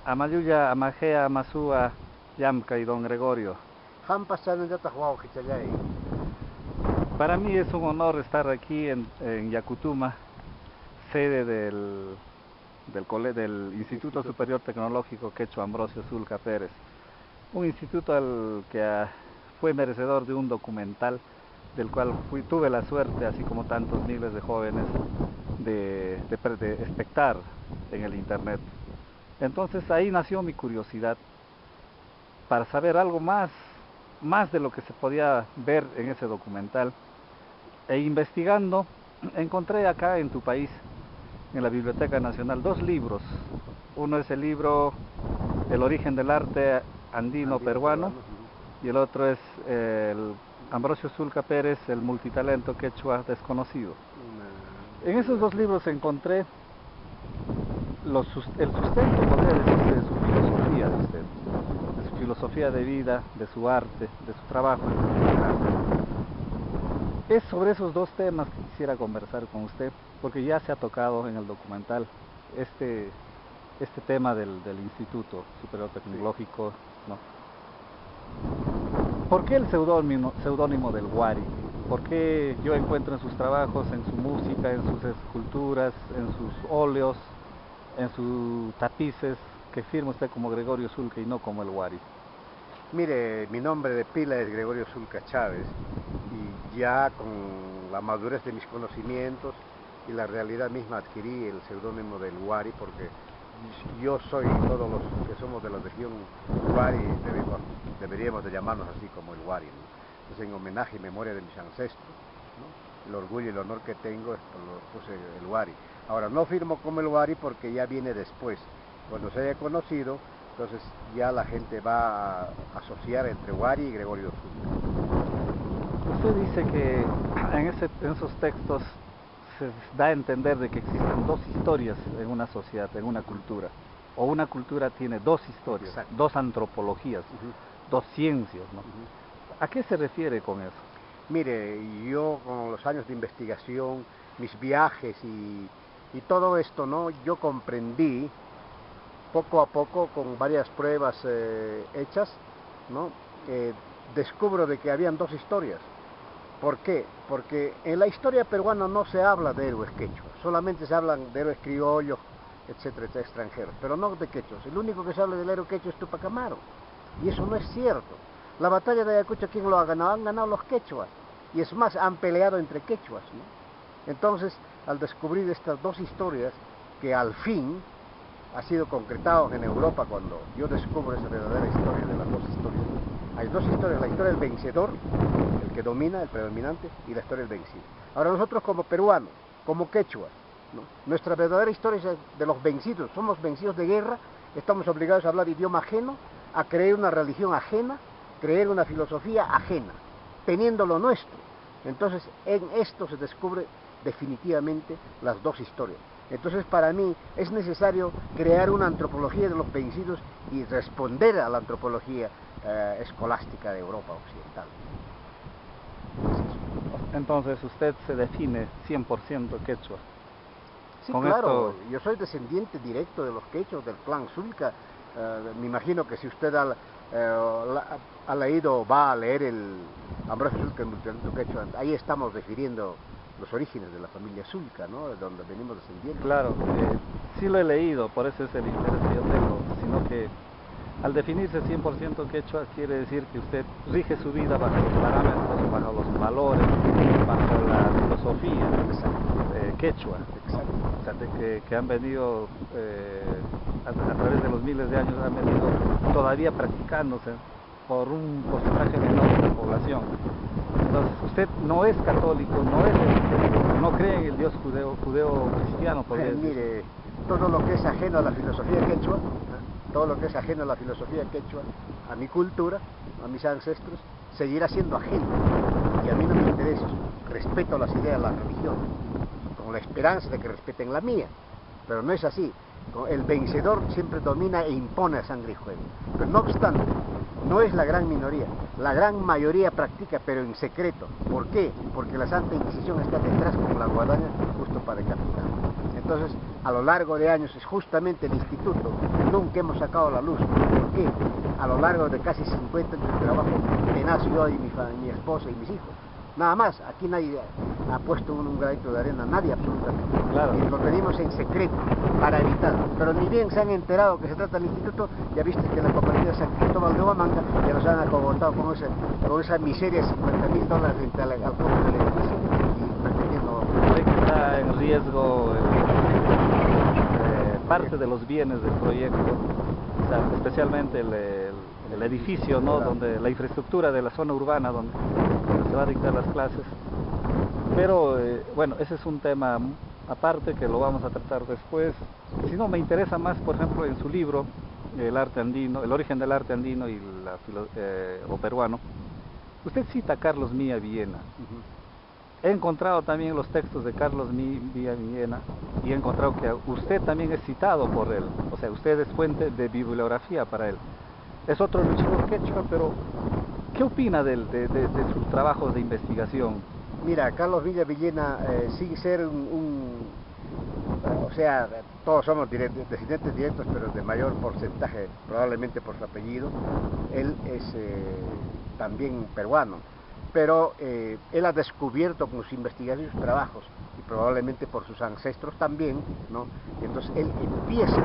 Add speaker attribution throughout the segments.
Speaker 1: Amayuya, Amajea, Masúa, Yamca y Don Gregorio.
Speaker 2: Hampas chanayata huaw hichalay.
Speaker 1: Para mí es un honor estar aquí en Yacutuma, sede del Instituto Superior Tecnológico Quechua Ambrosio Zulca Pérez. Un instituto al que fue merecedor de un documental del cual tuve la suerte, así como tantos miles de jóvenes, de espectar en el internet. Entonces ahí nació mi curiosidad para saber algo más de lo que se podía ver en ese documental. E investigando, encontré acá en tu país, en la Biblioteca Nacional, dos libros. Uno es el libro El origen del arte andino peruano, y el otro es el Ambrosio Zulca Pérez, el multitalento quechua desconocido. En esos dos libros encontré el sustento, podría decirse, de su filosofía de usted, de su filosofía de vida, de su arte, de su trabajo. Es sobre esos dos temas que quisiera conversar con usted, porque ya se ha tocado en el documental este tema del Instituto Superior Tecnológico, ¿no? ¿Por qué el seudónimo del Huari? ¿Por qué yo encuentro en sus trabajos, en su música, en sus esculturas, en sus óleos, en sus tapices, que firma usted como Gregorio Zulca y no como el Huari?
Speaker 2: Mire, mi nombre de pila es Gregorio Zulca Chávez y ya con la madurez de mis conocimientos y la realidad misma adquirí el seudónimo del Huari porque yo soy, todos los que somos de la región Huari deberíamos de llamarnos así como el Huari, ¿no? Entonces, en homenaje y memoria de mis ancestros, ¿no? El orgullo y el honor que tengo es por lo puse el Huari. Ahora no firmo como el Huari porque ya viene después, cuando se haya conocido. Entonces ya la gente va a asociar entre Huari y Gregorio Zulca.
Speaker 1: Usted dice que en esos textos se da a entender de que existen dos historias en una sociedad, en una cultura. O una cultura tiene dos historias, exacto, dos antropologías, dos ciencias, ¿no? ¿A qué se refiere con eso?
Speaker 2: Mire, yo con los años de investigación, mis viajes y todo esto, ¿no? Yo comprendí poco a poco, con varias pruebas hechas, ¿no? Descubro de que habían dos historias. ¿Por qué? Porque en la historia peruana no se habla de héroes quechua, solamente se hablan de héroes criollos, etcétera, etcétera, extranjeros, pero no de quechuas. El único que se habla del héroe quechua es Tupac Amaru, y eso no es cierto. La batalla de Ayacucho, ¿quién lo ha ganado? Han ganado los quechuas, y es más, han peleado entre quechuas, ¿no? Entonces, al descubrir estas dos historias, que al fin ha sido concretado en Europa cuando yo descubro esa verdadera historia de las dos historias. Hay dos historias, la historia del vencedor, el que domina, el predominante, y la historia del vencido. Ahora nosotros como peruanos, como quechuas, ¿no? Nuestra verdadera historia es de los vencidos, somos vencidos de guerra, estamos obligados a hablar idioma ajeno, a creer una religión ajena, creer una filosofía ajena, teniendo lo nuestro. Entonces en esto se descubre definitivamente las dos historias. Entonces para mí es necesario crear una antropología de los vencidos y responder a la antropología escolástica de Europa Occidental.
Speaker 1: Entonces usted se define 100% quechua.
Speaker 2: Sí, claro, yo soy descendiente directo de los quechuas, del clan Zulca. Me imagino que si usted ha leído, va a leer el Ambrosio Zulca, el multitalento quechua, ahí estamos refiriendo los orígenes de la familia Zulca, ¿no? De donde venimos descendiendo.
Speaker 1: Claro, sí lo he leído, por eso es el interés que yo tengo, sino que al definirse 100% quechua quiere decir que usted rige su vida bajo los parámetros, bajo los valores, bajo la filosofía quechua, exacto. O sea, que han venido a través de los miles de años, han venido todavía practicándose por un porcentaje menor de la población. Entonces, usted no es católico, no cree en el Dios judeo-cristiano, podría decir.
Speaker 2: Mire, todo lo que es ajeno a la filosofía quechua, todo lo que es ajeno a la filosofía quechua, a mi cultura, a mis ancestros, seguirá siendo ajeno. Y a mí no me interesa eso. Respeto las ideas de la religión, con la esperanza de que respeten la mía. Pero no es así. El vencedor siempre domina e impone a sangre y fuego. Pero no obstante, no es la gran minoría. La gran mayoría practica, pero en secreto. ¿Por qué? Porque la Santa Inquisición está detrás como la guadaña justo para decapitar. Entonces, a lo largo de años, es justamente el instituto, nunca hemos sacado a la luz. ¿Por qué? A lo largo de casi 50 años de trabajo, apenas yo y mi esposa y mis hijos. Nada más, aquí nadie ha puesto un granito de arena, nadie absolutamente.
Speaker 1: Claro.
Speaker 2: Y lo tenemos en secreto para evitar. Pero ni bien se han enterado que se trata del instituto, ya viste que la cooperativa San Cristóbal de Huamanga ya nos han acogotado con esa miseria de $50.000 frente al costo del edificio y pretendiendo.
Speaker 1: Sé que está en riesgo parte de los bienes del proyecto, o sea, especialmente el edificio, ¿no? Donde la infraestructura de la zona urbana donde se va a dictar las clases. Pero bueno, ese es un tema aparte que lo vamos a tratar después. Si no, me interesa más, por ejemplo, en su libro El arte andino, el origen del arte andino y o peruano. Usted cita a Carlos Mía Villena. He encontrado también los textos de Carlos Mía Villena y he encontrado que usted también es citado por él, o sea, usted es fuente de bibliografía para él. Es otro luchador quechua, pero ¿qué opina de sus trabajos de investigación?
Speaker 2: Mira, Carlos Mía Villena, sin ser o sea, todos somos descendientes directos, pero de mayor porcentaje, probablemente por su apellido, él es también peruano. Pero él ha descubierto con sus investigaciones sus trabajos, y probablemente por sus ancestros también, ¿no? Y entonces él empieza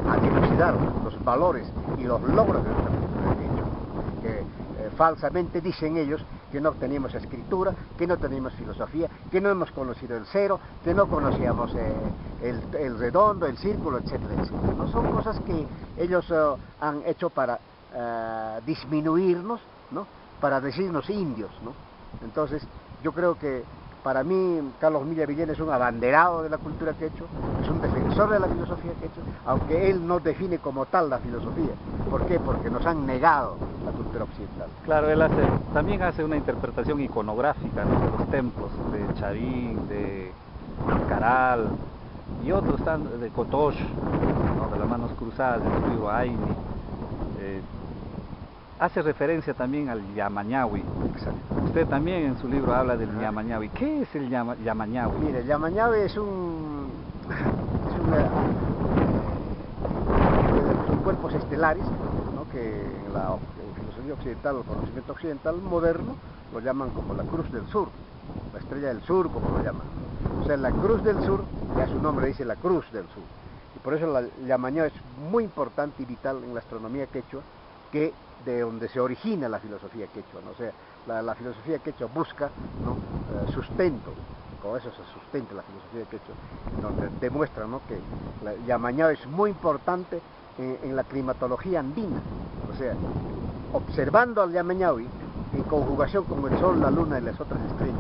Speaker 2: a dilucidar los valores y los logros de nuestra cultura quechua, que falsamente dicen ellos que no teníamos escritura, que no teníamos filosofía, que no hemos conocido el cero, que no conocíamos el redondo, el círculo, etcétera, etcétera. ¿No? Son cosas que ellos han hecho para disminuirnos, ¿no? Para decirnos indios, ¿no? Entonces, yo creo que para mí Carlos Mía Villena es un abanderado de la cultura quechua, es un defensor de la filosofía quechua, aunque él no define como tal la filosofía. ¿Por qué? Porque nos han negado la cultura occidental.
Speaker 1: Claro, él también hace una interpretación iconográfica, ¿no? De los templos, de Chavín, de Caral, y otros de Cotosh, ¿no? De las manos cruzadas, de su libro Aini. Hace referencia también al Yamañahui.
Speaker 2: Exacto.
Speaker 1: Usted también en su libro habla del Yamañahui. ¿Qué es el Yamañahui?
Speaker 2: Mire, el Yamañahui son cuerpos estelares, ¿no? Que en la filosofía occidental, el conocimiento occidental moderno, lo llaman como la Cruz del Sur, la estrella del sur, como lo llaman. O sea, la Cruz del Sur, ya su nombre dice la Cruz del Sur. Y por eso el Yamañahui es muy importante y vital en la astronomía quechua, que de donde se origina la filosofía quechua, ¿no? O sea, la filosofía quechua busca, ¿no? Sustento, con eso se sustenta la filosofía quechua, donde demuestra, ¿no? Que el Yamañahui es muy importante en la climatología andina, o sea, observando al Yamañahui en conjugación con el Sol, la Luna y las otras estrellas,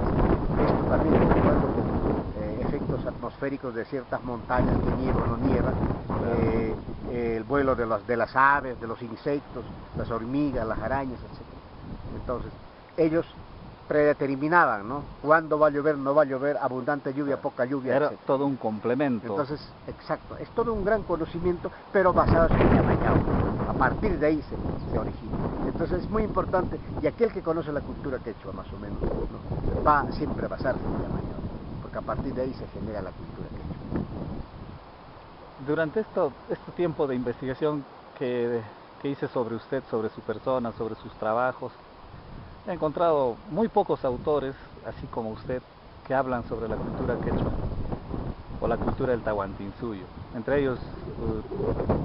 Speaker 2: esto también de acuerdo con efectos atmosféricos de ciertas montañas que nieva o no nieva, el vuelo de las aves, de los insectos, las hormigas, las arañas, etc. Entonces, ellos predeterminaban, ¿no? Cuándo va a llover, no va a llover, abundante lluvia, poca lluvia,
Speaker 1: Era
Speaker 2: etc.
Speaker 1: todo un complemento.
Speaker 2: Entonces, exacto, es todo un gran conocimiento, pero basado en el Yamañahui. A partir de ahí se origina. Entonces es muy importante, y aquel que conoce la cultura quechua, más o menos, ¿no? Va siempre a basarse en el Yamañahui, porque a partir de ahí se genera la cultura quechua.
Speaker 1: Durante este tiempo de investigación que hice sobre usted, sobre su persona, sobre sus trabajos, he encontrado muy pocos autores, así como usted, que hablan sobre la cultura quechua o la cultura del Tahuantinsuyo. Entre ellos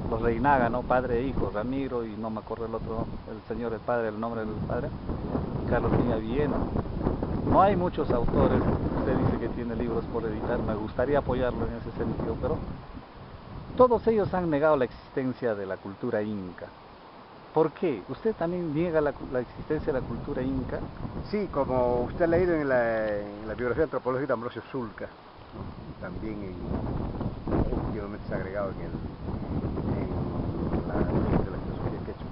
Speaker 1: los Reinaga, ¿no? Padre e hijo, Ramiro y no me acuerdo el otro, el señor, el padre, el nombre del padre, Carlos Mía Villena. No hay muchos autores, usted dice que tiene libros por editar, me gustaría apoyarlo en ese sentido, pero todos ellos han negado la existencia de la cultura inca. ¿Por qué? ¿Usted también niega la existencia de la cultura inca?
Speaker 2: Sí, como usted ha leído en la biografía antropológica de Ambrosio Zulca, ¿no? También últimamente se ha agregado en la filosofía quechua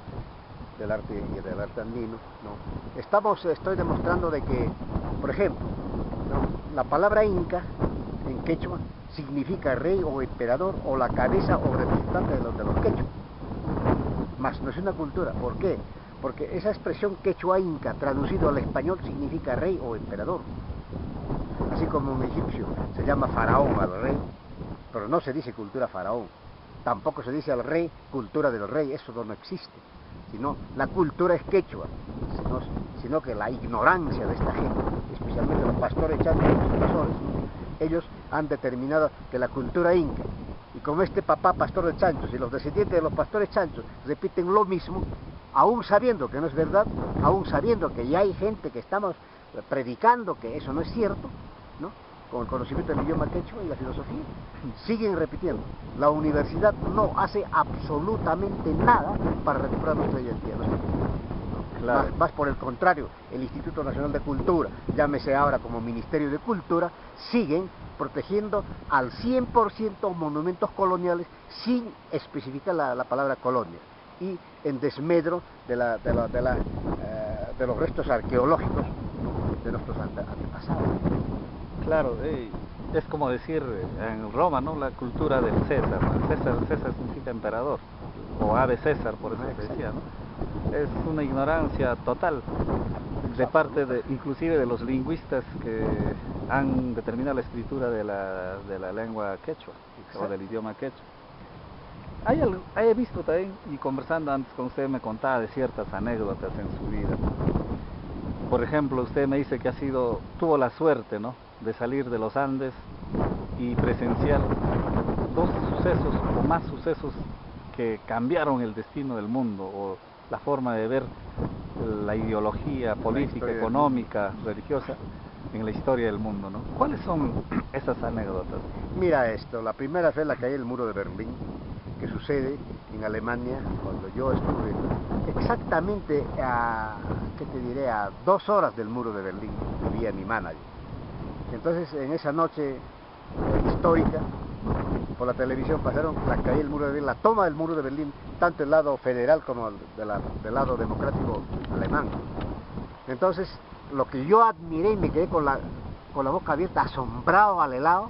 Speaker 2: del arte y del arte andino, ¿no? Estoy demostrando de que, por ejemplo, ¿no? La palabra inca en quechua significa rey o emperador o la cabeza o representante de los quechua. Más no es una cultura. ¿Por qué? Porque esa expresión quechua inca traducido al español significa rey o emperador. Así como un egipcio se llama faraón al rey, pero no se dice cultura faraón, tampoco se dice al rey cultura del rey, eso no existe, sino la cultura es quechua, sino que la ignorancia de esta gente, especialmente los pastores chanchos y los invasores, ellos han determinado que la cultura inca, y como este papá pastor de chanchos y los descendientes de los pastores chanchos repiten lo mismo, aún sabiendo que no es verdad, aún sabiendo que ya hay gente que estamos predicando que eso no es cierto, ¿no? Con el conocimiento del idioma quechua y la filosofía, siguen repitiendo. La universidad no hace absolutamente nada para recuperar nuestra identidad. Claro. Más por el contrario, el Instituto Nacional de Cultura, llámese ahora como Ministerio de Cultura, siguen protegiendo al 100% monumentos coloniales sin especificar la palabra colonia, y en desmedro de los restos arqueológicos de nuestros antepasados.
Speaker 1: Claro, es como decir en Roma, ¿no? La cultura del César, ¿no? César significa emperador, o ave César, por eso se decía, ¿no? Es una ignorancia total de parte inclusive de los lingüistas que han determinado la escritura de la lengua quechua. Exacto. O del idioma quechua. He visto también, y conversando antes con usted me contaba de ciertas anécdotas en su vida. Por ejemplo, usted me dice que tuvo la suerte, ¿no?, de salir de los Andes y presenciar dos sucesos o más sucesos que cambiaron el destino del mundo, o la forma de ver la ideología política, económica, religiosa en la historia del mundo, ¿no? ¿Cuáles son esas anécdotas?
Speaker 2: Mira esto, la primera fue la caída del muro de Berlín, que sucede en Alemania cuando yo estuve exactamente a 2 horas del muro de Berlín, vivía mi manager. Entonces en esa noche histórica, por la televisión pasaron la caída del muro de Berlín, la toma del muro de Berlín, tanto del lado federal como del lado democrático alemán. Entonces lo que yo admiré y me quedé con la boca abierta, asombrado al helado,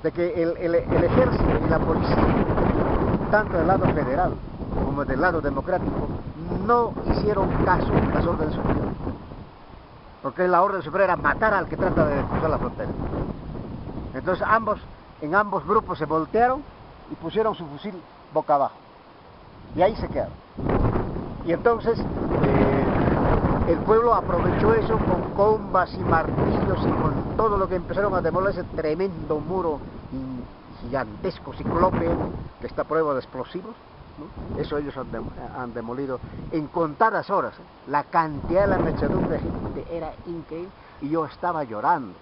Speaker 2: de que el ejército y la policía, tanto del lado federal como del lado democrático, no hicieron caso a las órdenes superiores, porque la orden superior era matar al que trata de cruzar la frontera. Entonces en ambos grupos se voltearon y pusieron su fusil boca abajo, y ahí se quedaron. Y entonces el pueblo aprovechó eso con combas y martillos y con todo lo que empezaron a demoler ese tremendo muro gigantesco, ciclope, que está a prueba de explosivos, ¿no? Eso ellos han demolido en contadas horas. La cantidad de la mechadumbre de gente era increíble y yo estaba llorando.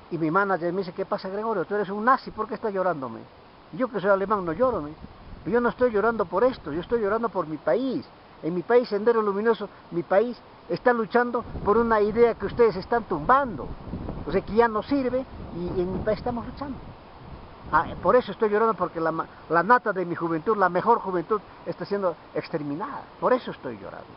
Speaker 2: Y mi manager me dice: ¿qué pasa, Gregorio? Tú eres un nazi, ¿por qué estás llorándome? Yo que soy alemán no lloro, pero yo no estoy llorando por esto, yo estoy llorando por mi país. En mi país, Sendero Luminoso, mi país está luchando por una idea que ustedes están tumbando, o sea, que ya no sirve, y en mi país estamos luchando. Por eso estoy llorando, porque la nata de mi juventud, la mejor juventud, está siendo exterminada. Por eso estoy llorando.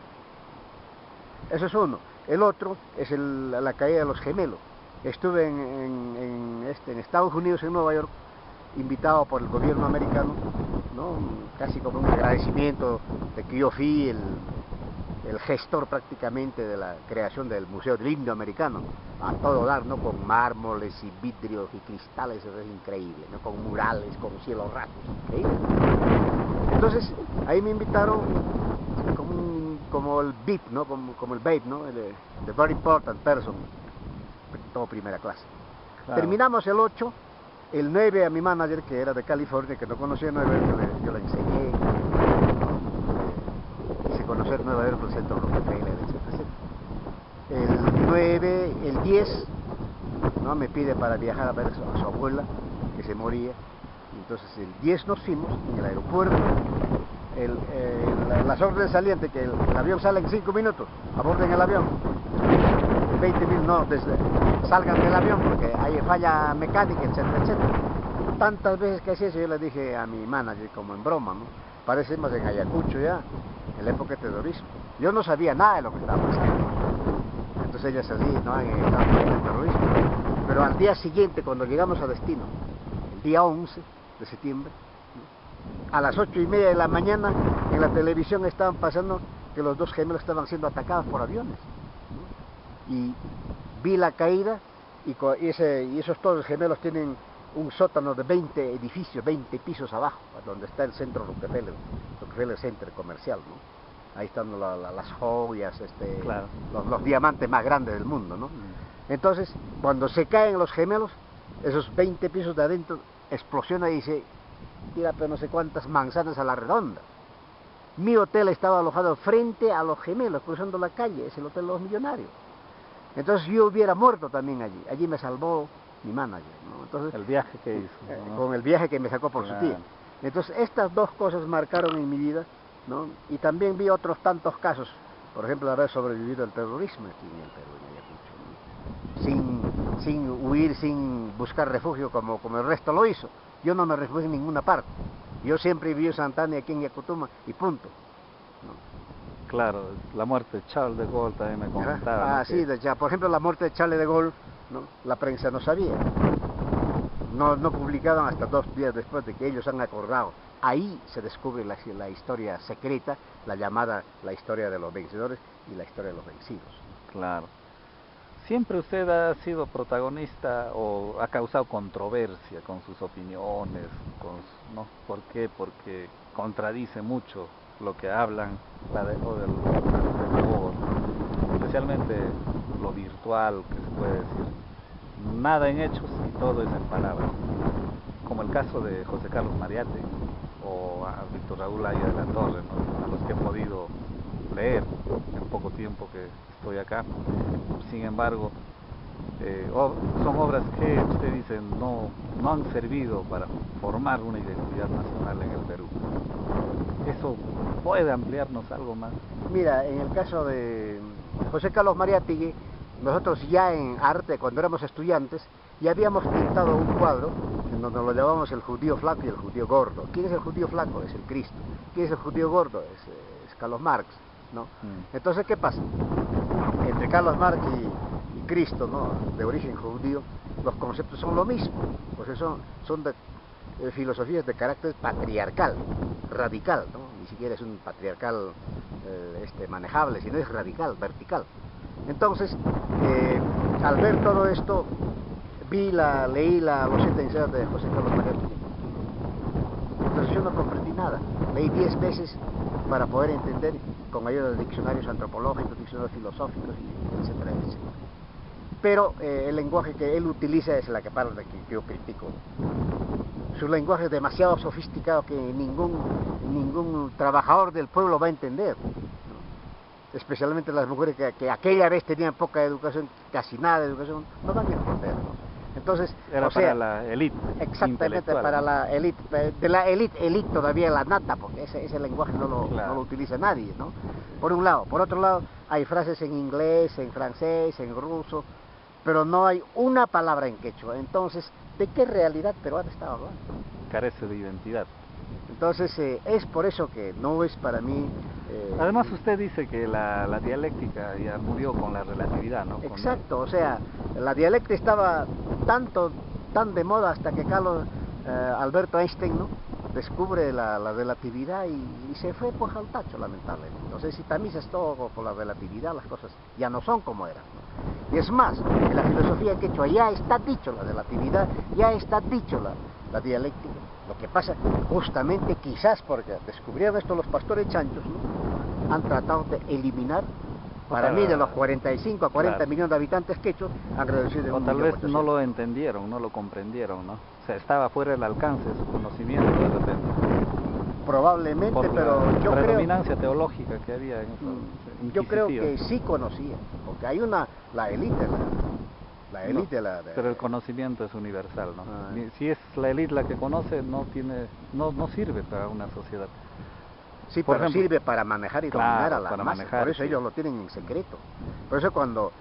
Speaker 2: Eso es uno. El otro es la caída de los gemelos. Estuve en Estados Unidos, en Nueva York, invitado por el gobierno americano, ¿no? Casi como un agradecimiento de que yo fui el gestor prácticamente de la creación del Museo del Indio Americano, a todo dar, ¿no? Con mármoles y vidrios y cristales, eso es increíble, ¿no? Con murales, con cielos rasos, increíble. Entonces ahí me invitaron como el VIP, ¿no? Como el BAPE, ¿no? The Very Important Person, todo primera clase. Claro. Terminamos el 8, el 9 a mi manager, que era de California, que no conocía Nueva York, yo le enseñé, hice conocer Nueva York, el centro Rockefeller, etc. El 9, el 10, ¿no? Me pide para viajar a ver a su abuela, que se moría. Entonces el 10 nos fuimos en el aeropuerto. Las órdenes salientes, que el avión sale en 5 minutos, aborden el avión. 20 minutos, no, salgan del avión porque hay falla mecánica, etcétera, etcétera. Tantas veces que hacía eso, yo le dije a mi manager, como en broma, ¿no? Parecemos en Ayacucho ya, en la época de terrorismo. Yo no sabía nada de lo que estaba pasando. Entonces ella se ríe, ¿no? En el terrorismo. Pero al día siguiente, cuando llegamos a destino, el día 11 de septiembre, ¿no? A las 8:30 de la mañana, en la televisión estaban pasando que los dos gemelos estaban siendo atacados por aviones. Y vi la caída, y esos todos gemelos tienen un sótano de 20 edificios, 20 pisos abajo, donde está el centro Rockefeller Center comercial, ¿no? Ahí están las joyas,
Speaker 1: claro.
Speaker 2: los diamantes más grandes del mundo, ¿no? Entonces, cuando se caen los gemelos, esos 20 pisos de adentro explosiona y se tira pero no sé cuántas manzanas a la redonda. Mi hotel estaba alojado frente a los gemelos, cruzando la calle, es el Hotel de los Millonarios. Entonces yo hubiera muerto también allí. Allí me salvó mi manager, ¿no? Entonces,
Speaker 1: El viaje que hizo, ¿no?
Speaker 2: Con el viaje que me sacó por su tía. Entonces estas dos cosas marcaron en mi vida, ¿no? Y también vi otros tantos casos, por ejemplo, haber sobrevivido al terrorismo aquí en el Perú, en Ayacucho, ¿no? Sin huir, sin buscar refugio como el resto lo hizo. Yo no me refugié en ninguna parte. Yo siempre viví en Santana y aquí en Yacutuma y punto, ¿no?
Speaker 1: Claro, la muerte de Charles de Gaulle también me comentaba. ¿No?
Speaker 2: Sí, ya, por ejemplo, la muerte de Charles de Gaulle, ¿no? La prensa no sabía. No publicaban hasta 2 días después de que ellos han acordado. Ahí se descubre la historia secreta, la historia de los vencedores y la historia de los vencidos.
Speaker 1: Claro. ¿Siempre usted ha sido protagonista o ha causado controversia con sus opiniones? ¿No? ¿Por qué? Porque contradice mucho lo que hablan del juego, especialmente lo virtual, que se puede decir. Nada en hechos y todo es en palabras. Como el caso de José Carlos Mariate o a Víctor Raúl Haya de la Torre, ¿no? A los que he podido leer en poco tiempo que estoy acá. Sin embargo, son obras que usted dice no han servido para formar una identidad nacional en el Perú. ¿Eso puede ampliarnos algo más?
Speaker 2: Mira, en el caso de José Carlos Mariátegui, nosotros ya en arte, cuando éramos estudiantes, ya habíamos pintado un cuadro en donde lo llamamos el judío flaco y el judío gordo. ¿Quién es el judío flaco? Es el Cristo. ¿Quién es el judío gordo? Es Carlos Marx, ¿no? Entonces, ¿qué pasa? Entre Carlos Marx y Cristo, ¿no? De origen judío, los conceptos son lo mismo, pues son de filosofías de carácter patriarcal, radical, ¿no? Ni siquiera es un patriarcal manejable, sino es radical, vertical. Entonces, al ver todo esto, leí los 7 ensayos de José Carlos Mariátegui. Entonces yo no comprendí nada. Leí 10 veces para poder entender, con ayuda de diccionarios antropológicos, diccionarios filosóficos, etcétera, etcétera. Pero el lenguaje que él utiliza es la que yo critico. Su lenguaje es demasiado sofisticado que ningún trabajador del pueblo va a entender, ¿no? Especialmente las mujeres que aquella vez tenían poca educación, casi nada de educación, no van a entender, ¿no? Entonces,
Speaker 1: era para la élite.
Speaker 2: Exactamente, para la élite, de la élite todavía la nata, porque ese lenguaje no lo utiliza nadie, ¿no? Por un lado. Por otro lado, hay frases en inglés, en francés, en ruso, pero no hay una palabra en quechua. Entonces, ¿de qué realidad peruana estaba hablando?
Speaker 1: Carece de identidad.
Speaker 2: Entonces, es por eso que no es para mí...
Speaker 1: Además, usted dice que la dialéctica ya murió con la relatividad, ¿no?
Speaker 2: Exacto, o sea, la dialéctica estaba tan de moda hasta que Carlos Alberto Einstein, ¿no? Descubre la relatividad y se fue pues al tacho, lamentablemente. Entonces, si tamizas todo por la relatividad, las cosas ya no son como eran, ¿no? Y es más, en la filosofía quechua ya está dicho la relatividad, ya está dicho la dialéctica. Lo que pasa, justamente quizás porque descubrieron esto los pastores chanchos, ¿no? Han tratado de eliminar, para mí de los 45 a 40 millones de habitantes quechos, han reducido en 1.800.000.
Speaker 1: O tal vez no lo entendieron, no lo comprendieron, ¿no? O sea, estaba fuera del alcance de su conocimiento de repente.
Speaker 2: Probablemente,
Speaker 1: por
Speaker 2: pero yo creo...
Speaker 1: La predominancia teológica que había en eso.
Speaker 2: Yo creo que sí conocían, porque hay la élite,
Speaker 1: pero el conocimiento es universal, ¿no? Si es la élite la que conoce, no sirve para una sociedad.
Speaker 2: Sí, por ejemplo, sirve para manejar y dominar a la masa. Por eso
Speaker 1: sí.
Speaker 2: ellos lo tienen en secreto. Por eso cuando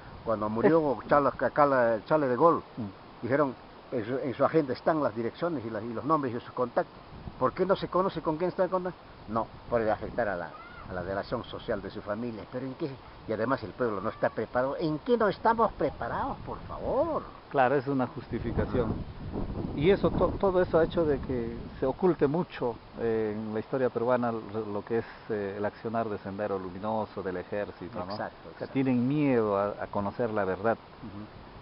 Speaker 2: murió Charles de Gaulle, dijeron, en su agenda están las direcciones y los nombres y sus contactos. ¿Por qué no se conoce con quién está en contacto? No, por afectar a la relación social de su familia. ¿Pero en qué? Y además el pueblo no está preparado. ¿En qué no estamos preparados, por favor?
Speaker 1: Claro, es una justificación. Y eso, todo eso ha hecho de que se oculte mucho en la historia peruana lo que es el accionar de Sendero Luminoso, del ejército, ¿no?
Speaker 2: Exacto.
Speaker 1: O sea, tienen miedo a conocer la verdad.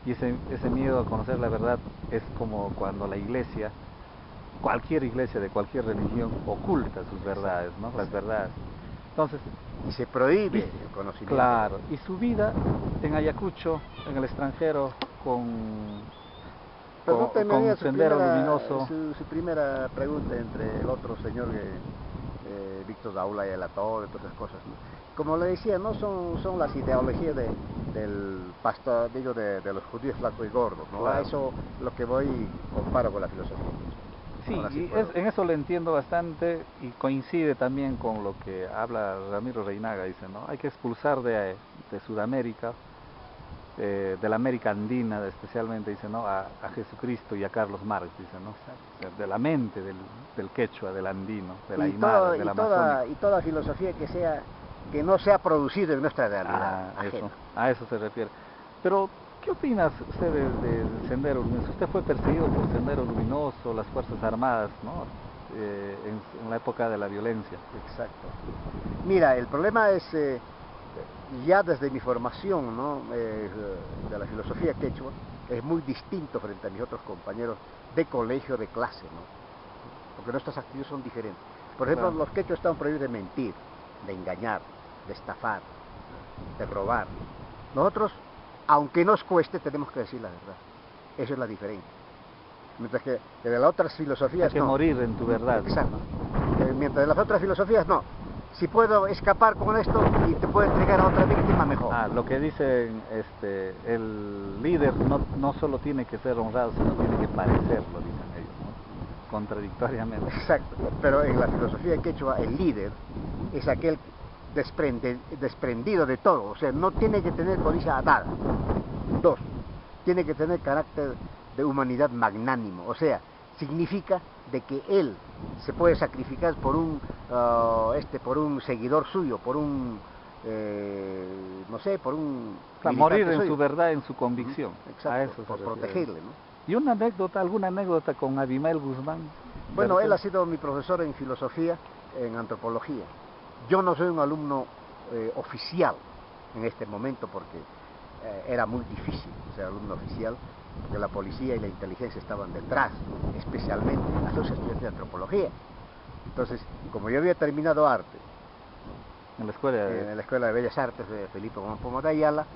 Speaker 1: Y ese miedo a conocer la verdad es como cuando la iglesia, cualquier iglesia de cualquier religión, oculta sus verdades, ¿no? Las verdades. Entonces,
Speaker 2: y se prohíbe el conocimiento.
Speaker 1: Claro, y su vida en Ayacucho, en el extranjero, con Sendero Luminoso.
Speaker 2: Su primera pregunta entre el otro señor, Víctor Daula y el Ató, de todas esas cosas, ¿no? Como le decía, no son las ideologías del pastor, digo, de los judíos flacos y gordos, ¿no?
Speaker 1: Claro.
Speaker 2: A eso lo que voy comparo con la filosofía.
Speaker 1: Sí, en eso lo entiendo bastante y coincide también con lo que habla Ramiro Reinaga, dice, ¿no? Hay que expulsar de Sudamérica, de la América Andina especialmente, dice, ¿no? A Jesucristo y a Carlos Marx, dice, ¿no? O sea, de la mente del quechua, del andino, del aymara, del amazónico.
Speaker 2: Y toda filosofía que no sea producida en nuestra realidad.
Speaker 1: A eso se refiere. Pero, ¿qué opinas usted del Sendero Luminoso? Usted fue perseguido por Sendero Luminoso, las Fuerzas Armadas, ¿no? En la época de la violencia.
Speaker 2: Exacto. Mira, el problema es, ya desde mi formación, ¿no? De la filosofía quechua, es muy distinto frente a mis otros compañeros de colegio, de clase, ¿no? Porque nuestras actitudes son diferentes. Por ejemplo, claro, los quechuas están prohibidos de mentir, de engañar, de estafar, de robar. Nosotros, aunque nos cueste, tenemos que decir la verdad. Eso es la diferencia. Mientras que de las otras filosofías
Speaker 1: hay que morir en tu verdad.
Speaker 2: Exacto. Mientras de las otras filosofías no. Si puedo escapar con esto y te puedo entregar a otra víctima, mejor.
Speaker 1: Lo que dicen, el líder no solo tiene que ser honrado, sino tiene que parecerlo, dicen ellos, ¿no? Contradictoriamente.
Speaker 2: Exacto. Pero en la filosofía quechua, el líder es aquel desprendido de todo, o sea, no tiene que tener codicia atada. 2, tiene que tener carácter de humanidad magnánimo, o sea, significa de que él se puede sacrificar por un seguidor suyo, por un no sé, por un
Speaker 1: morir en
Speaker 2: suyo.
Speaker 1: Su verdad, en su convicción.
Speaker 2: Exacto, a eso por protegerle, ¿no?
Speaker 1: ¿Y alguna anécdota con Abimael Guzmán?
Speaker 2: Bueno, él ha sido mi profesor en filosofía, en antropología. Yo no soy un alumno oficial en este momento porque era muy difícil ser alumno oficial, porque la policía y la inteligencia estaban detrás, especialmente a los estudiantes de antropología. Entonces, como yo había terminado arte
Speaker 1: en la
Speaker 2: Escuela de Bellas Artes de Felipe Pomos de Ayala,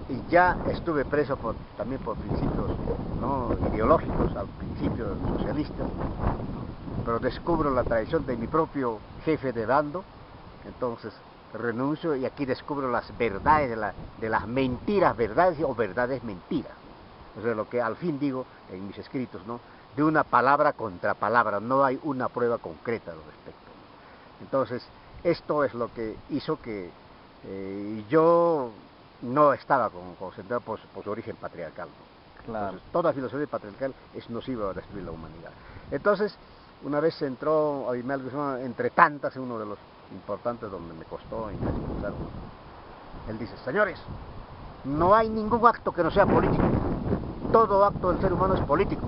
Speaker 2: y ya estuve preso también por principios, ¿no?, ideológicos, al principio socialistas, pero descubro la traición de mi propio jefe de bando, entonces renuncio y aquí descubro las verdades de las mentiras, verdades o verdades mentiras. O sea, lo que al fin digo en mis escritos, ¿no?, de una palabra contra palabra, no hay una prueba concreta al respecto. Entonces, esto es lo que hizo que yo no estaba concentrado por su origen patriarcal, ¿no?
Speaker 1: Claro.
Speaker 2: Entonces, toda filosofía patriarcal es nociva a destruir la humanidad. Entonces, una vez entró Abimael Guzmán, entre tantas, uno de los importantes donde me costó expulsarlo. Él dice: señores, no hay ningún acto que no sea político. Todo acto del ser humano es político.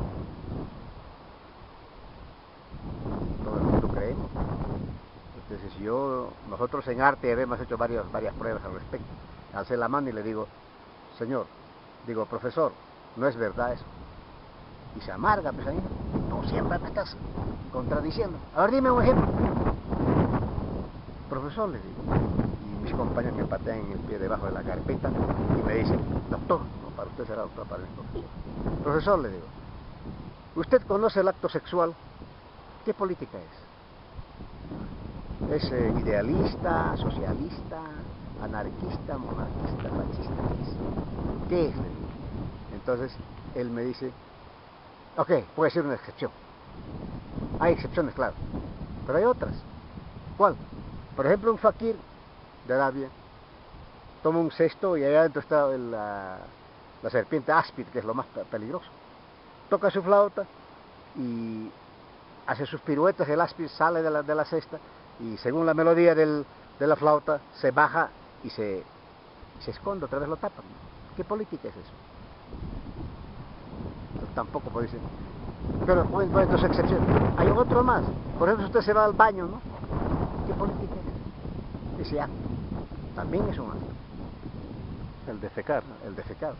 Speaker 2: Todo el mundo creemos. Entonces nosotros en arte hemos hecho varias pruebas al respecto. Alcé la mano y le digo: profesor, no es verdad eso. Y se amarga, pues ahí, no, siempre me estás contradiciendo. A ver, dime un ejemplo. Profesor, le digo, y mis compañeros me patean en el pie debajo de la carpeta y me dicen: doctor, no, para usted será doctor, para mí profesor. Profesor, le digo, ¿usted conoce el acto sexual? ¿Qué política es? ¿Es idealista, socialista, anarquista, monarquista, fascista? ¿Qué es? Le digo. Entonces él me dice: ok, puede ser una excepción. Hay excepciones, claro, pero hay otras. ¿Cuál? Por ejemplo, un fakir de Arabia toma un cesto y allá adentro está la serpiente áspid, que es lo más peligroso. Toca su flauta y hace sus piruetas, el áspid sale de la cesta y según la melodía de la flauta se baja y se esconde, otra vez lo tapan. ¿Qué política es eso? Entonces, tampoco puede ser. Pero bueno, dos excepciones. Hay otro más. Por ejemplo, usted se va al baño, ¿no? ¿Qué política es? Ese acto también es un acto.
Speaker 1: El defecar.
Speaker 2: El defecar.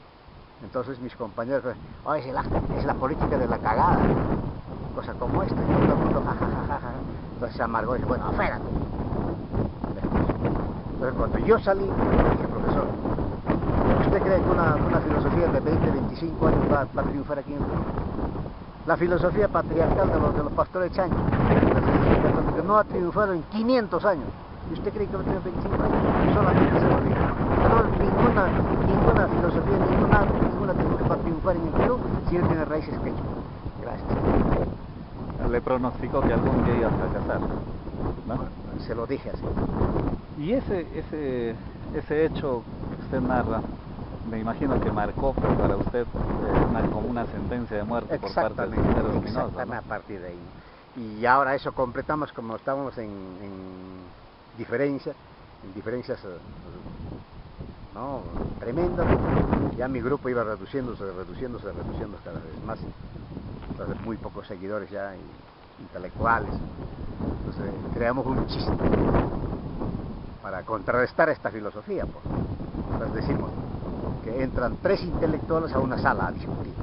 Speaker 2: Entonces mis compañeros, oh, es la política de la cagada, cosa como esta, y todo el mundo, jajajaja. Entonces se amargó y dice, bueno, afuera. Entonces cuando yo salí, dije, profesor, ¿usted cree que una filosofía de 20, 25 años va a triunfar aquí en el Perú? La filosofía patriarcal de los pastores chaños, que no ha triunfado en 500 años. ¿Y usted cree que va a triunfar en 25 años? Solamente se lo digo. Ninguna filosofía, ninguna teología va a triunfar en el Perú si no tiene raíces quechua. Gracias.
Speaker 1: Le pronosticó que algún día iba a fracasar, ¿no?
Speaker 2: Se lo dije así.
Speaker 1: Y ese hecho que usted narra, me imagino que marcó para usted como una sentencia de muerte por parte del Sendero Luminoso, ¿no?
Speaker 2: Exactamente, a partir de ahí. Y ahora eso completamos, como estábamos en diferencias, ¿no? Tremendas. Ya mi grupo iba reduciéndose cada vez más. Entonces muy pocos seguidores ya, intelectuales. Entonces creamos un chiste para contrarrestar esta filosofía. Entonces decimos que entran 3 intelectuales a una sala a discutir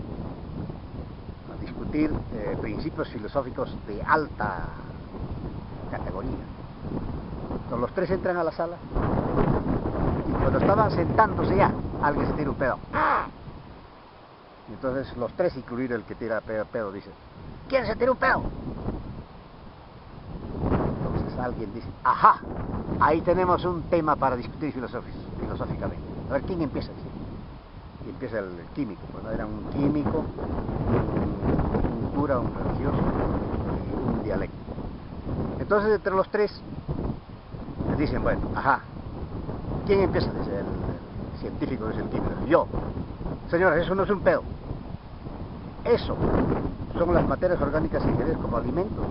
Speaker 2: principios filosóficos de alta categoría. Entonces los 3 entran a la sala y cuando estaban sentándose ya, alguien se tira un pedo. Y entonces los 3, incluido el que tira pedo, dice, ¿quién se tira un pedo? Entonces alguien dice, ajá, ahí tenemos un tema para discutir filosóficamente. A ver, ¿quién empieza? Y empieza el químico. Bueno, era un químico, un cura, un religioso y un dialéctico. Entonces entre los 3 dicen, bueno, ajá, ¿quién empieza? Dice el científico, dice el químico. Yo. Señores, eso no es un pedo. Eso son las materias orgánicas ingeridas como alimentos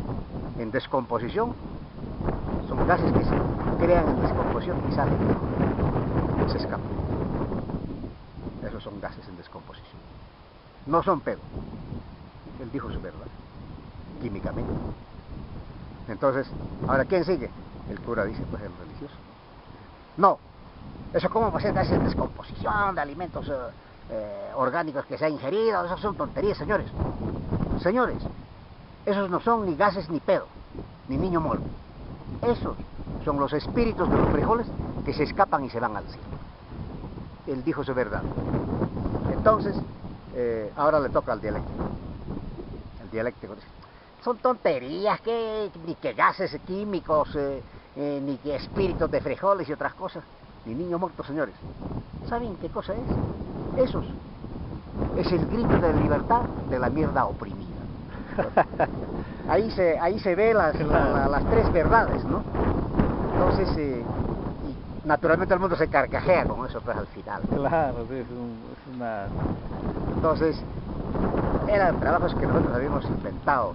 Speaker 2: en descomposición. Son gases que se crean en descomposición y salen, se escapan. Esos son gases en descomposición. No son pedo. Él dijo su verdad, químicamente. Entonces, ahora, ¿quién sigue? El cura dice, pues el religioso. No, eso cómo va a ser gases en descomposición de alimentos orgánicos que se ha ingerido, eso son tonterías, señores. Señores, esos no son ni gases ni pedo, ni niño muerto. Esos son los espíritus de los frijoles que se escapan y se van al cielo. Él dijo su verdad. Entonces, ahora le toca al dialéctico. El dialéctico dice, son tonterías, ni que gases químicos, ni que espíritus de frijoles y otras cosas, ni niños muertos, señores. ¿Saben qué cosa es? Esos. Es el grito de libertad de la mierda oprimida. Ahí se ve las 3 verdades, ¿no? Entonces, y naturalmente el mundo se carcajea con eso, pues al final.
Speaker 1: Claro, sí, es una...
Speaker 2: Entonces, eran trabajos que nosotros habíamos inventado,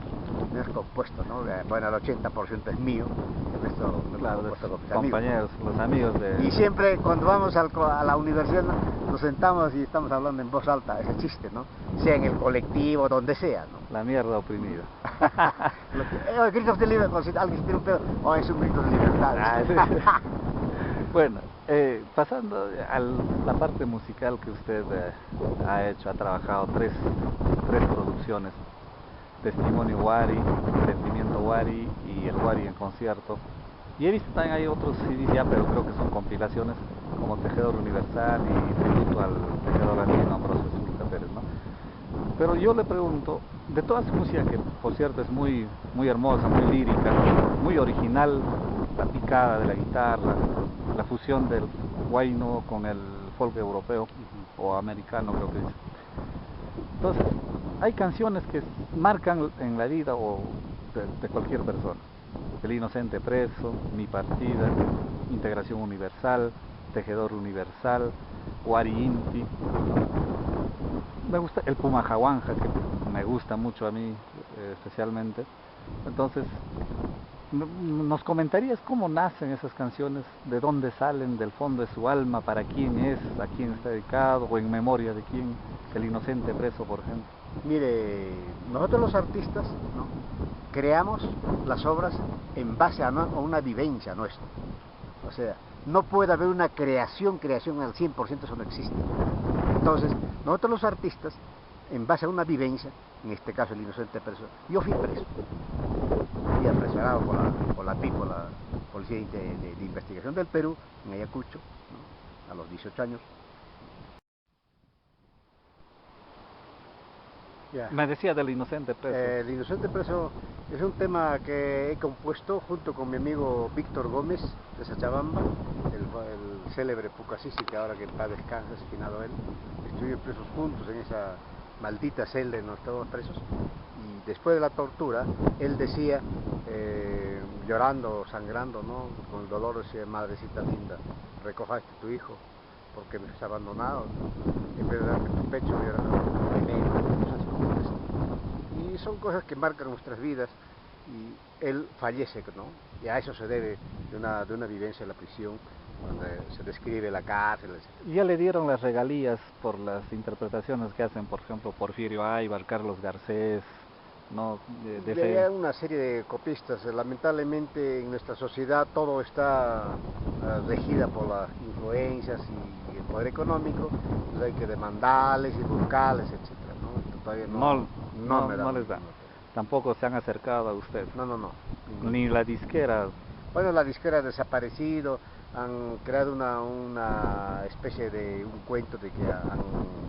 Speaker 2: no es compuesto, ¿no? Bueno, el 80% es mío, el resto
Speaker 1: claro,
Speaker 2: compuesto con mis
Speaker 1: compañeros, los amigos de...
Speaker 2: Y siempre cuando vamos a la universidad, ¿no? Nos sentamos y estamos hablando en voz alta, ese chiste, ¿no? Sea en el colectivo, donde sea, ¿no?
Speaker 1: La mierda oprimida.
Speaker 2: Gritos de libertad, si alguien tiene un pedo, es un grito de libertad.
Speaker 1: Bueno, pasando a la parte musical que usted ha hecho, ha trabajado 3 producciones, Testimonio Huari, Sentimiento Huari y El Huari en concierto. Y he visto también hay otros CDs ya, pero creo que son compilaciones, como Tejedor Universal y tributo al tejedor andino Ambrosio Zulca Pérez, ¿no? Pero yo le pregunto, de toda su música, que por cierto es muy hermosa, muy lírica, muy original, la picada de la guitarra, la fusión del huayno con el folk europeo o americano, creo que dice. Entonces, hay canciones que marcan en la vida de cualquier persona. El inocente preso, Mi partida, Integración universal, Tejedor universal, Huari Inti, ¿no? Me gusta el Pumajahuanja, que me gusta mucho a mí especialmente. Entonces, ¿nos comentarías cómo nacen esas canciones? ¿De dónde salen? ¿Del fondo de su alma? ¿Para quién es? ¿A quién está dedicado? ¿O en memoria de quién? El inocente preso, por ejemplo.
Speaker 2: Mire, nosotros los artistas, ¿no?, creamos las obras en base a una vivencia nuestra. O sea, no puede haber una creación al 100%, eso no existe. Entonces, nosotros los artistas, en base a una vivencia, en este caso el inocente preso, yo fui preso. Fui apresurado por la PI, por la Policía de Investigación del Perú, en Ayacucho, ¿no? A los 18 años.
Speaker 1: Yeah. Me decía del inocente preso.
Speaker 2: El inocente preso es un tema que he compuesto junto con mi amigo Víctor Gómez de Sachabamba, el célebre Pucasisi, que ahora que en paz descansa, asesinado él. Estuvimos presos juntos en esa maldita celda en donde estábamos presos. Y después de la tortura, él decía, llorando, sangrando, ¿no? Con el dolor, decía: madrecita linda, recojaste tu hijo porque me has abandonado, ¿no? En vez de darme tu pecho, hubiera dado veneno, cosas como esas. Y son cosas que marcan nuestras vidas, y él fallece, ¿no? Y a eso se debe de una vivencia en la prisión, donde se describe la cárcel, etc.
Speaker 1: Ya le dieron las regalías por las interpretaciones que hacen, por ejemplo, Porfirio Aybar, Carlos Garcés, ¿no?
Speaker 2: Hay una serie de copistas. Lamentablemente en nuestra sociedad todo está regida por las influencias y el poder económico, pues hay que demandarles y buscarles, etcétera, ¿no? Esto todavía
Speaker 1: no les da. Tampoco se han acercado a usted.
Speaker 2: No.
Speaker 1: Ni la disquera.
Speaker 2: Bueno, la disquera ha desaparecido, han creado una especie de un cuento de que han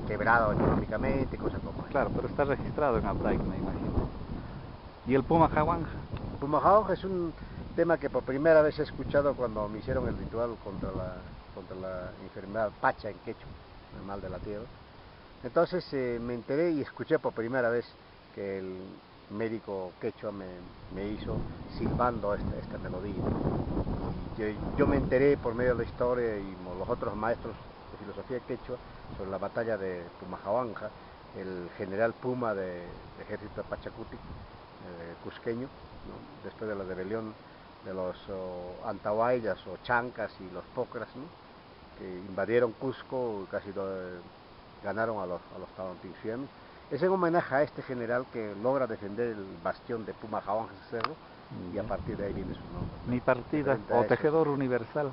Speaker 2: quebrado económicamente, cosas como eso.
Speaker 1: Claro, pero está registrado en Abdaik, me imagino. ¿Y el Puma Jawanja?
Speaker 2: Puma Jawanja es un tema que por primera vez he escuchado cuando me hicieron el ritual contra la enfermedad pacha en quechua, el mal de la tierra. Entonces me enteré y escuché por primera vez que el médico quechua me hizo silbando esta melodía. Y yo me enteré por medio de la historia y los otros maestros de filosofía quechua sobre la batalla de Pumajawanja, el general Puma del ejército Pachacuti, cusqueño, ¿no? Después de la rebelión de los Antahuaylas o Chancas y los Pocras, ¿no? Que invadieron Cusco, casi ganaron a los Tawantinsuyanos. Es en homenaje a este general que logra defender el bastión de Pumajawanja Cerro, y a partir de ahí viene su nombre.
Speaker 1: Mi partida, o Tejedor Universal.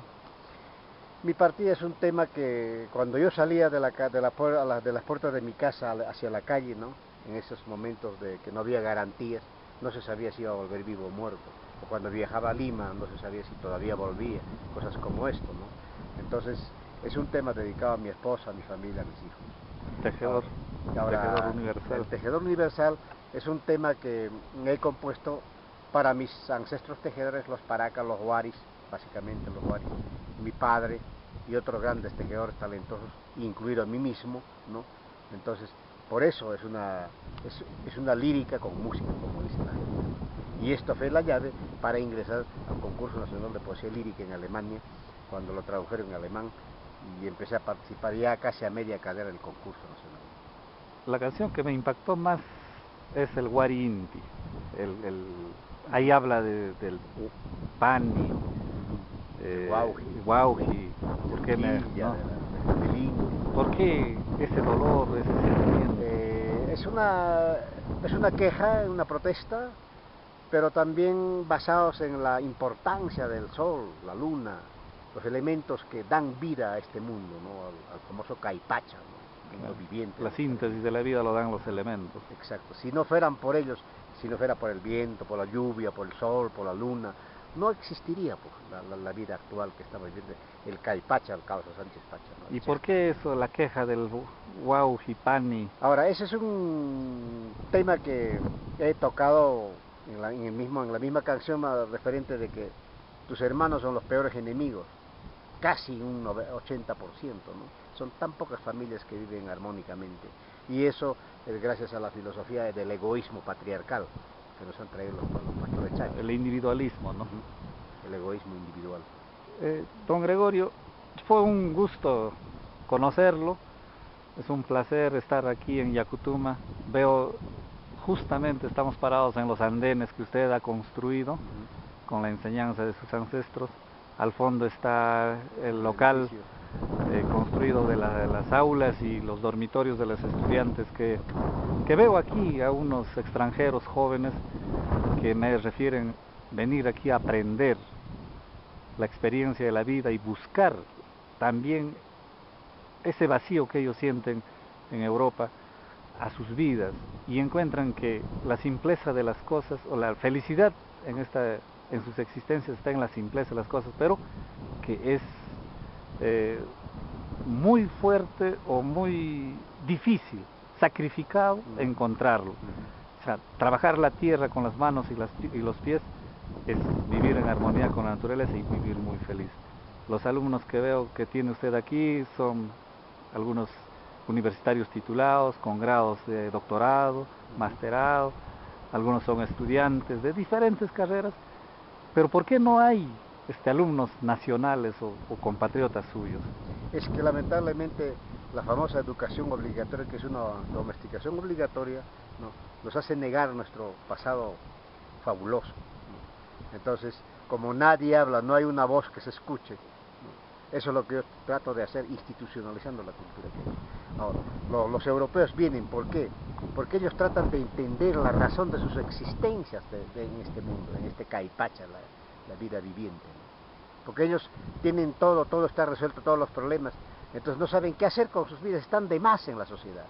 Speaker 2: Mi partida es un tema que cuando yo salía de las puertas de mi casa hacia la calle, ¿no? En esos momentos de que no había garantías, no se sabía si iba a volver vivo o muerto, o cuando viajaba a Lima no se sabía si todavía volvía, cosas como esto, ¿no? Entonces es un tema dedicado a mi esposa, a mi familia, a mis hijos.
Speaker 1: Tejedor Universal.
Speaker 2: El Tejedor Universal es un tema que he compuesto para mis ancestros tejedores, los paracas, los huaris, básicamente los huaris, mi padre y otros grandes tejedores talentosos, incluido a mí mismo, ¿no? Entonces, por eso es una lírica con música, como dice la gente. Y esto fue la llave para ingresar al Concurso Nacional de Poesía Lírica en Alemania, cuando lo tradujeron en alemán, y empecé a participar ya casi a media carrera del concurso nacional.
Speaker 1: La canción que me impactó más es el Wari Inti. Ahí habla del Pani, Wauji. ¿Por qué ese dolor, ese sentimiento?
Speaker 2: Es una queja, una protesta, pero también basados en la importancia del sol, la luna, los elementos que dan vida a este mundo, ¿no? al famoso Caipacha, ¿no? Viviente.
Speaker 1: La síntesis de la vida lo dan los elementos.
Speaker 2: Exacto. Si no fueran por ellos, si no fuera por el viento, por la lluvia, por el sol, por la luna, no existiría pues, la vida actual que estamos viviendo, el Caipacha, el Causa Sánchez Pacha, ¿no?
Speaker 1: ¿Y por qué eso, la queja del Wauji-Pani?
Speaker 2: Ahora, ese es un tema que he tocado en la misma canción, referente de que tus hermanos son los peores enemigos, casi un 80%, ¿no? Son tan pocas familias que viven armónicamente, y eso es gracias a la filosofía del egoísmo patriarcal que nos han traído los pastores chayos.
Speaker 1: El individualismo, ¿no?
Speaker 2: El egoísmo individual.
Speaker 1: Don Gregorio, fue un gusto conocerlo, es un placer estar aquí en Yacutuma. Veo, justamente estamos parados en los andenes que usted ha construido con la enseñanza de sus ancestros. Al fondo está el local construido de las aulas y los dormitorios de los estudiantes que veo aquí, a unos extranjeros jóvenes que me refieren venir aquí a aprender la experiencia de la vida y buscar también ese vacío que ellos sienten en Europa a sus vidas y encuentran que la simpleza de las cosas o la felicidad en sus existencias está en la simpleza de las cosas, pero que es muy fuerte o muy difícil, sacrificado encontrarlo. O sea, trabajar la tierra con las manos y los pies es vivir en armonía con la naturaleza y vivir muy feliz. Los alumnos que veo que tiene usted aquí son algunos universitarios titulados, con grados de doctorado, masterado, algunos son estudiantes de diferentes carreras, pero ¿por qué no hay alumnos nacionales o compatriotas suyos?
Speaker 2: Es que lamentablemente la famosa educación obligatoria, que es una domesticación obligatoria, ¿no?, nos hace negar nuestro pasado fabuloso, ¿no? Entonces, como nadie habla, no hay una voz que se escuche, ¿no? Eso es lo que yo trato de hacer, institucionalizando la cultura quechua. Ahora, los europeos vienen, ¿por qué? Porque ellos tratan de entender la razón de sus existencias en este mundo, en este caipacha, la vida viviente, ¿no? Porque ellos tienen todo está resuelto, todos los problemas, entonces no saben qué hacer con sus vidas, están de más en la sociedad,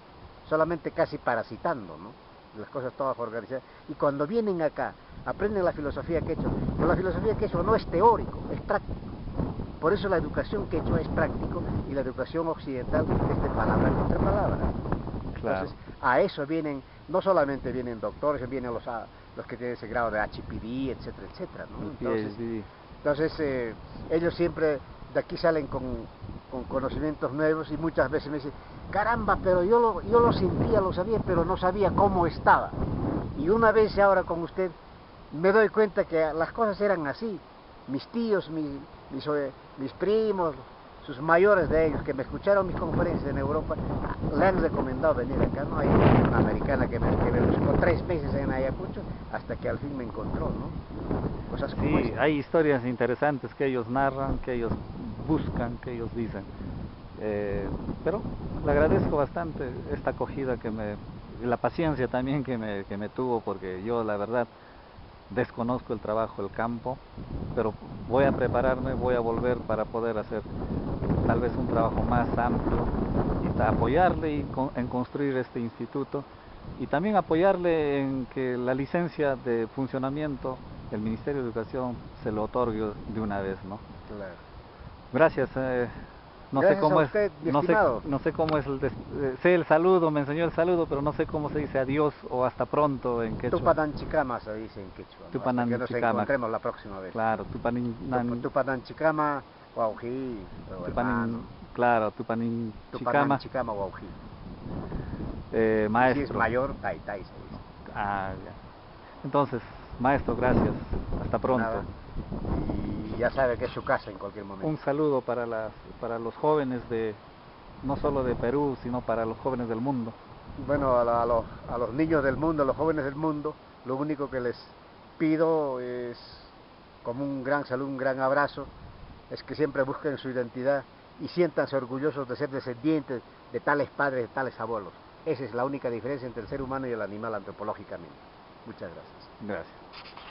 Speaker 2: solamente casi parasitando, ¿no?, las cosas todas organizadas, y cuando vienen acá, aprenden la filosofía quechua, pero la filosofía quechua no es teórico, es práctico, por eso la educación quechua es práctico, y la educación occidental es de palabra contra palabra.
Speaker 1: Claro.
Speaker 2: Entonces, a eso vienen, no solamente vienen doctores, vienen los que tienen ese grado de HPD, etcétera, etcétera, ¿no? Entonces, ellos siempre de aquí salen con conocimientos nuevos y muchas veces me dicen, caramba, pero yo lo sentía, lo sabía, pero no sabía cómo estaba. Y una vez ahora con usted me doy cuenta que las cosas eran así. Mis tíos, mis primos, sus mayores de ellos, que me escucharon mis conferencias en Europa, le han recomendado venir acá, ¿no? Hay una americana que me buscó 3 meses en Ayacucho, hasta que al fin me encontró, ¿no? Cosas como
Speaker 1: Sí,
Speaker 2: esas.
Speaker 1: hay historias interesantes que ellos narran, que ellos buscan, que ellos dicen. Pero le agradezco bastante esta acogida y la paciencia también que me tuvo, porque yo la verdad desconozco el trabajo del campo, pero voy a prepararme, voy a volver para poder hacer tal vez un trabajo más amplio y apoyarle en construir este instituto, y también apoyarle en que la licencia de funcionamiento del Ministerio de Educación se lo otorgue de una vez, ¿no?
Speaker 2: Claro.
Speaker 1: Gracias. No sé
Speaker 2: Gracias
Speaker 1: cómo
Speaker 2: a
Speaker 1: es,
Speaker 2: usted, mi estimado.
Speaker 1: no sé cómo es sé el saludo, me enseñó el saludo, pero no sé cómo se dice adiós o hasta pronto en quechua.
Speaker 2: Tupananchikama se dice en quechua, ¿no? Hasta que nos encontremos la próxima vez.
Speaker 1: Claro,
Speaker 2: Tupananchikama, Guaují, hermano.
Speaker 1: Claro, Tupananchikama.
Speaker 2: Tupananchikama, Guaují.
Speaker 1: Maestro.
Speaker 2: Si es mayor, Taitai se dice.
Speaker 1: Ah, ya. Entonces, maestro, gracias. Hasta pronto.
Speaker 2: Nada. Y ya sabe que es su casa en cualquier momento.
Speaker 1: Un saludo para los jóvenes no solo de Perú, sino para los jóvenes del mundo.
Speaker 2: Bueno, a los niños del mundo, a los jóvenes del mundo, lo único que les pido es, como un gran saludo, un gran abrazo, es que siempre busquen su identidad y siéntanse orgullosos de ser descendientes de tales padres, de tales abuelos. Esa es la única diferencia entre el ser humano y el animal antropológicamente. Muchas gracias.
Speaker 1: Gracias.